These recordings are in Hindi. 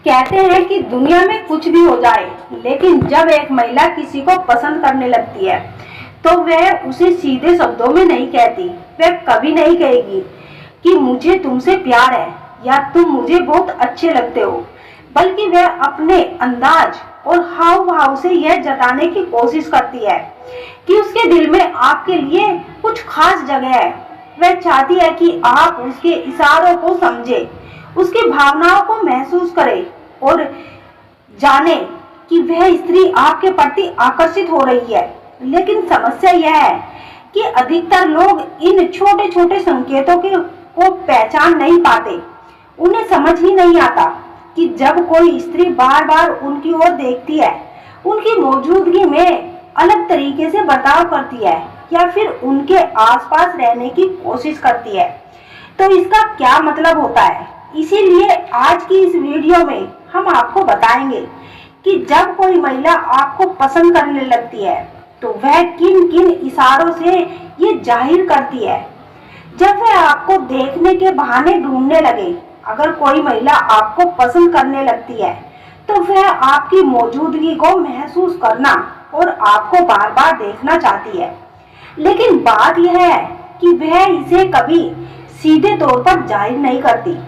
कहते हैं कि दुनिया में कुछ भी हो जाए, लेकिन जब एक महिला किसी को पसंद करने लगती है तो वह उसे सीधे शब्दों में नहीं कहती। वह कभी नहीं कहेगी कि मुझे तुमसे प्यार है या तुम मुझे बहुत अच्छे लगते हो, बल्कि वह अपने अंदाज और हाव भाव से यह जताने की कोशिश करती है कि उसके दिल में आपके लिए कुछ खास जगह है। वह चाहती है कि आप उसके इशारों को समझे, उसकी भावनाओं को महसूस करें और जाने कि वह स्त्री आपके प्रति आकर्षित हो रही है। लेकिन समस्या यह है कि अधिकतर लोग इन छोटे छोटे संकेतों को पहचान नहीं पाते। उन्हें समझ ही नहीं आता कि जब कोई स्त्री बार बार उनकी ओर देखती है, उनकी मौजूदगी में अलग तरीके से बर्ताव करती है या फिर उनके आसपास रहने की कोशिश करती है, तो इसका क्या मतलब होता है। इसीलिए आज की इस वीडियो में हम आपको बताएंगे कि जब कोई महिला आपको पसंद करने लगती है तो वह किन किन इशारों से ये जाहिर करती है। जब वह आपको देखने के बहाने ढूंढने लगे, अगर कोई महिला आपको पसंद करने लगती है तो वह आपकी मौजूदगी को महसूस करना और आपको बार बार देखना चाहती है। लेकिन बात यह है कि वह इसे कभी सीधे तौर पर जाहिर नहीं करती।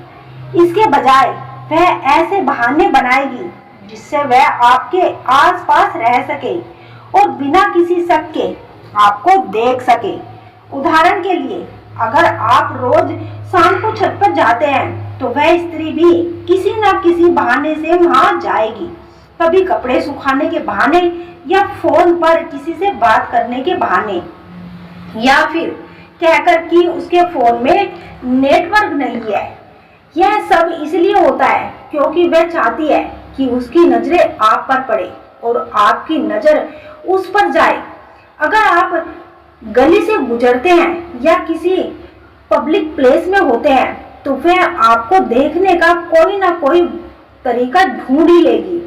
इसके बजाय वह ऐसे बहाने बनाएगी जिससे वह आपके आसपास रह सके और बिना किसी शक के आपको देख सके। उदाहरण के लिए, अगर आप रोज शाम को छत पर जाते हैं तो वह स्त्री भी किसी न किसी बहाने से वहां जाएगी। कभी कपड़े सुखाने के बहाने या फोन पर किसी से बात करने के बहाने, या फिर कहकर कि उसके फोन में नेटवर्क नहीं है। यह सब इसलिए होता है क्योंकि वह चाहती है कि उसकी नजरें आप पर पड़े और आपकी नजर उस पर जाए। अगर आप गली से गुजरते हैं या किसी पब्लिक प्लेस में होते हैं तो वह आपको देखने का कोई ना कोई तरीका ढूंढ ही लेगी।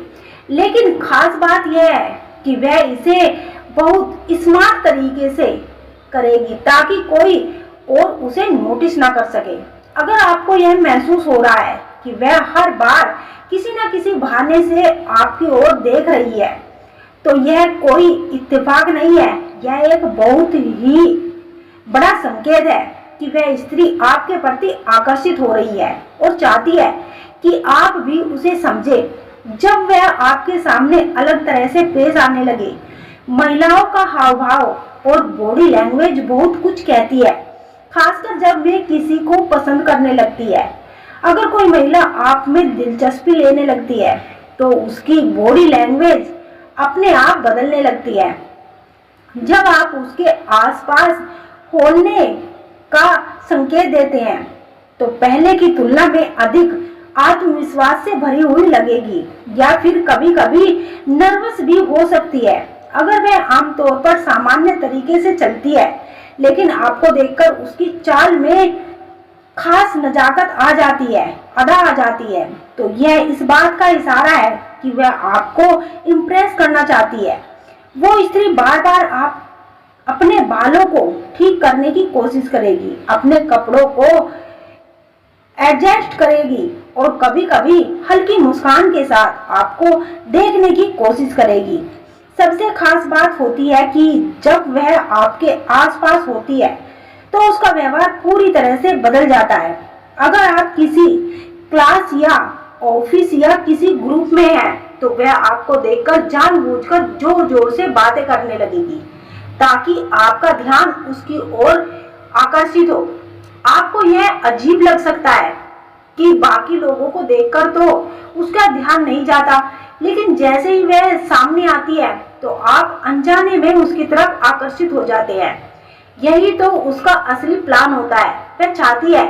लेकिन खास बात यह है कि वह इसे बहुत स्मार्ट तरीके से करेगी ताकि कोई और उसे नोटिस ना कर सके। अगर आपको यह महसूस हो रहा है कि वह हर बार किसी न किसी बहाने से आपकी ओर देख रही है, तो यह कोई इत्तेफाक नहीं है, यह एक बहुत ही बड़ा संकेत है कि वह स्त्री आपके प्रति आकर्षित हो रही है और चाहती है कि आप भी उसे समझे। जब वह आपके सामने अलग तरह से पेश आने लगे, महिलाओं का हाव भाव और बॉडी लैंग्वेज बहुत कुछ कहती है, खासकर जब वे किसी को पसंद करने लगती है। अगर कोई महिला आप में दिलचस्पी लेने लगती है तो उसकी बॉडी लैंग्वेज अपने आप बदलने लगती है। जब आप उसके आसपास होने का संकेत देते हैं तो पहले की तुलना में अधिक आत्मविश्वास से भरी हुई लगेगी या फिर कभी कभी नर्वस भी हो सकती है। अगर वह आमतौर पर सामान्य तरीके से चलती है लेकिन आपको देखकर उसकी चाल में खास नजाकत आ जाती है, अदा आ जाती है, तो यह इस बात का इशारा है कि वह आपको इम्प्रेस करना चाहती है। वो स्त्री बार बार आप अपने बालों को ठीक करने की कोशिश करेगी, अपने कपड़ों को एडजस्ट करेगी और कभी कभी हल्की मुस्कान के साथ आपको देखने की कोशिश करेगी। सबसे खास बात होती है कि जब वह आपके आसपास होती है तो उसका व्यवहार पूरी तरह से बदल जाता है। अगर आप किसी क्लास या ऑफिस या किसी ग्रुप में हैं तो वह आपको देखकर जानबूझकर जोर जोर से बातें करने लगेगी ताकि आपका ध्यान उसकी ओर आकर्षित हो। आपको यह अजीब लग सकता है कि बाकी लोगों को देखकर तो उसका ध्यान नहीं जाता, लेकिन जैसे ही वह सामने आती है तो आप अनजाने में उसकी तरफ आकर्षित हो जाते हैं। यही तो उसका असली प्लान होता है। वह चाहती है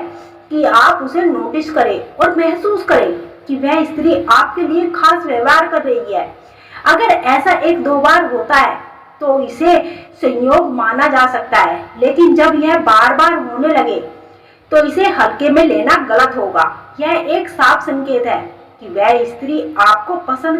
कि आप उसे नोटिस करें और महसूस करें कि वह स्त्री आपके लिए खास व्यवहार कर रही है। अगर ऐसा एक दो बार होता है तो इसे संयोग माना जा सकता है, लेकिन जब यह बार बार होने लगे तो इसे हल्के में लेना गलत होगा। यह एक साफ संकेत है कि वह स्त्री आपको पसंद